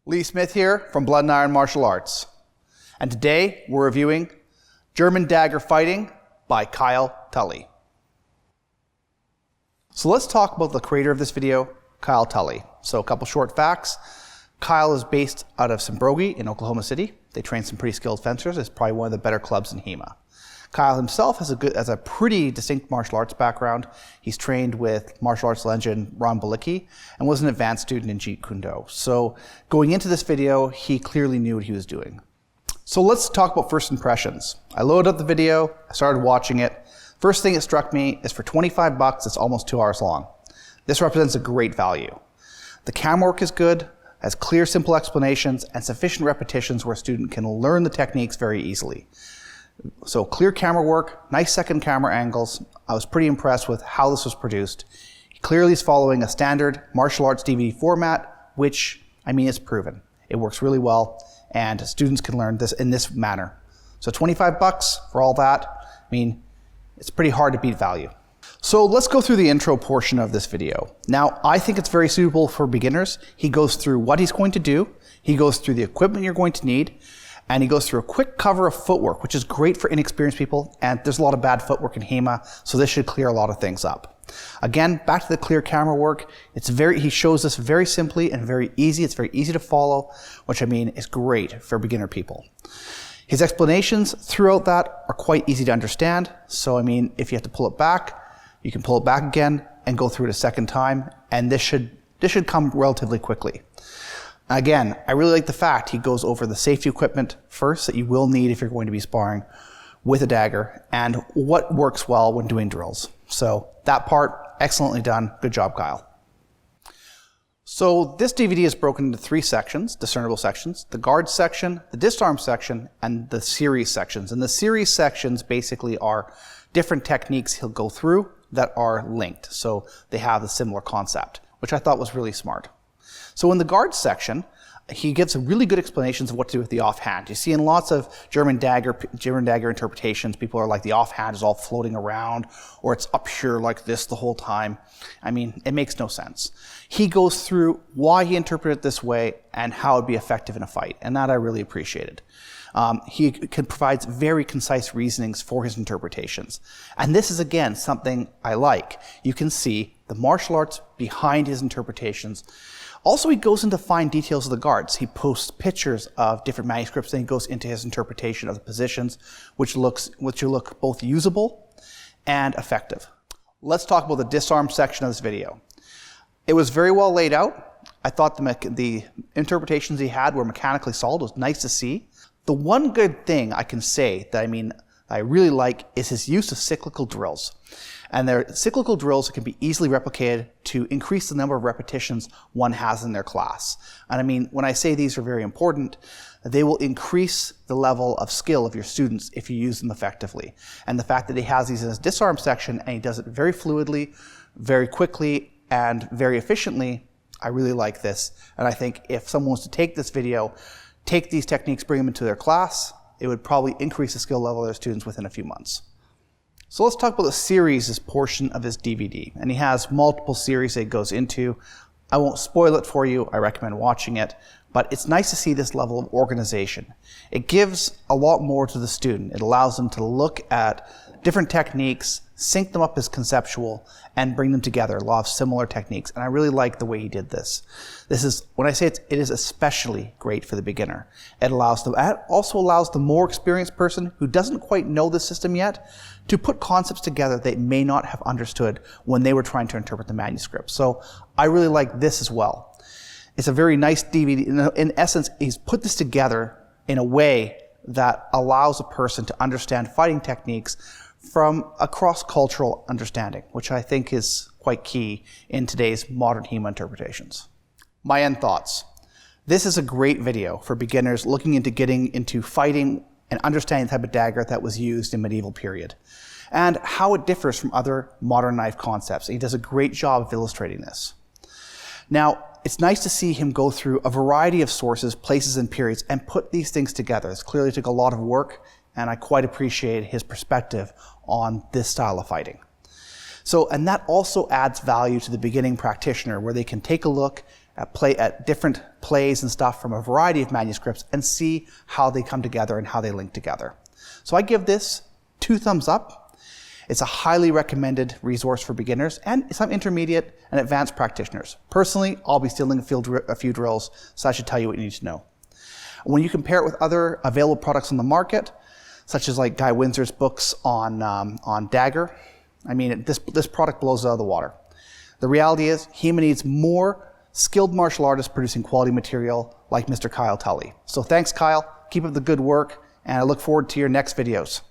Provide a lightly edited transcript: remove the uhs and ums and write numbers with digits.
Lee Smith here from Blood and Iron Martial Arts. And today we're reviewing German Dagger Fighting by Kyle Tully. So let's talk about the creator of this video, Kyle Tully. So a couple short facts. Kyle is based out of Sembrogi in Oklahoma City. They train some pretty skilled fencers. It's probably one of the better clubs in HEMA. Kyle himself has a pretty distinct martial arts background. He's trained with martial arts legend Ron Balicki and was an advanced student in Jeet Kune Do. So going into this video, he clearly knew what he was doing. So let's talk about first impressions. I loaded up the video, I started watching it. First thing that struck me is for 25 bucks, it's almost 2 hours long. This represents a great value. The camera work is good, has clear, simple explanations, and sufficient repetitions where a student can learn the techniques very easily. So clear camera work, nice second camera angles. I was pretty impressed with how this was produced. He clearly is following a standard martial arts DVD format, which, I mean, it's proven. It works really well, and students can learn this in this manner. So 25 bucks for all that, I mean, it's pretty hard to beat value. So let's go through the intro portion of this video. Now, I think it's very suitable for beginners. He goes through what he's going to do. He goes through the equipment you're going to need. And he goes through a quick cover of footwork, which is great for inexperienced people. And there's a lot of bad footwork in HEMA, so this should clear a lot of things up. Again, back to the clear camera work. He shows this very simply and very easy. It's very easy to follow, which I mean is great for beginner people. His explanations throughout that are quite easy to understand. So I mean, if you have to pull it back, you can pull it back again and go through it a second time. And this should come relatively quickly. Again, I really like the fact he goes over the safety equipment first that you will need if you're going to be sparring with a dagger and what works well when doing drills. So that part, excellently done. Good job, Kyle. So this DVD is broken into 3 sections, discernible sections: the guard section, the disarm section, and the series sections. And the series sections basically are different techniques he'll go through that are linked. So they have a similar concept, which I thought was really smart. So in the guard section, he gives really good explanations of what to do with the offhand. You see in lots of German dagger interpretations, people are like the offhand is all floating around, or it's up here like this the whole time. I mean, it makes no sense. He goes through why he interpreted it this way and how it'd be effective in a fight, and that I really appreciated. He provides very concise reasonings for his interpretations. And this is, again, something I like. You can see the martial arts behind his interpretations. Also, he goes into fine details of the guards. He posts pictures of different manuscripts, and he goes into his interpretation of the positions, which look both usable and effective. Let's talk about the disarm section of this video. It was very well laid out. I thought the interpretations he had were mechanically solid. It was nice to see. The one good thing I can say that I really like is his use of cyclical drills. And they're cyclical drills that can be easily replicated to increase the number of repetitions one has in their class. And I mean, when I say these are very important, they will increase the level of skill of your students if you use them effectively. And the fact that he has these in his disarm section and he does it very fluidly, very quickly, and very efficiently, I really like this. And I think if someone was to take this video, take these techniques, bring them into their class, it would probably increase the skill level of their students within a few months. So let's talk about the series portion of his DVD. And he has multiple series that he goes into. I won't spoil it for you. I recommend watching it. But it's nice to see this level of organization. It gives a lot more to the student. It allows them to look at different techniques, sync them up as conceptual, and bring them together. A lot of similar techniques. And I really like the way he did this. When I say it is especially great for the beginner. It also allows the more experienced person who doesn't quite know the system yet to put concepts together they may not have understood when they were trying to interpret the manuscript. So I really like this as well. It's a very nice DVD. In essence, he's put this together in a way that allows a person to understand fighting techniques from a cross-cultural understanding, which I think is quite key in today's modern HEMA interpretations. My end thoughts. This is a great video for beginners looking into getting into fighting and understanding the type of dagger that was used in medieval period and how it differs from other modern knife concepts. He does a great job of illustrating this. Now, it's nice to see him go through a variety of sources, places, and periods and put these things together. It clearly took a lot of work, and I quite appreciate his perspective on this style of fighting. And that also adds value to the beginning practitioner, where they can take a look play at different plays and stuff from a variety of manuscripts and see how they come together and how they link together. So I give this 2 thumbs up. It's a highly recommended resource for beginners and some intermediate and advanced practitioners. Personally, I'll be stealing a few drills, so I should tell you what you need to know. When you compare it with other available products on the market, such as like Guy Windsor's books on Dagger, I mean, this product blows it out of the water. The reality is, HEMA needs more skilled martial artists producing quality material like Mr. Kyle Tully. So thanks, Kyle. Keep up the good work, and I look forward to your next videos.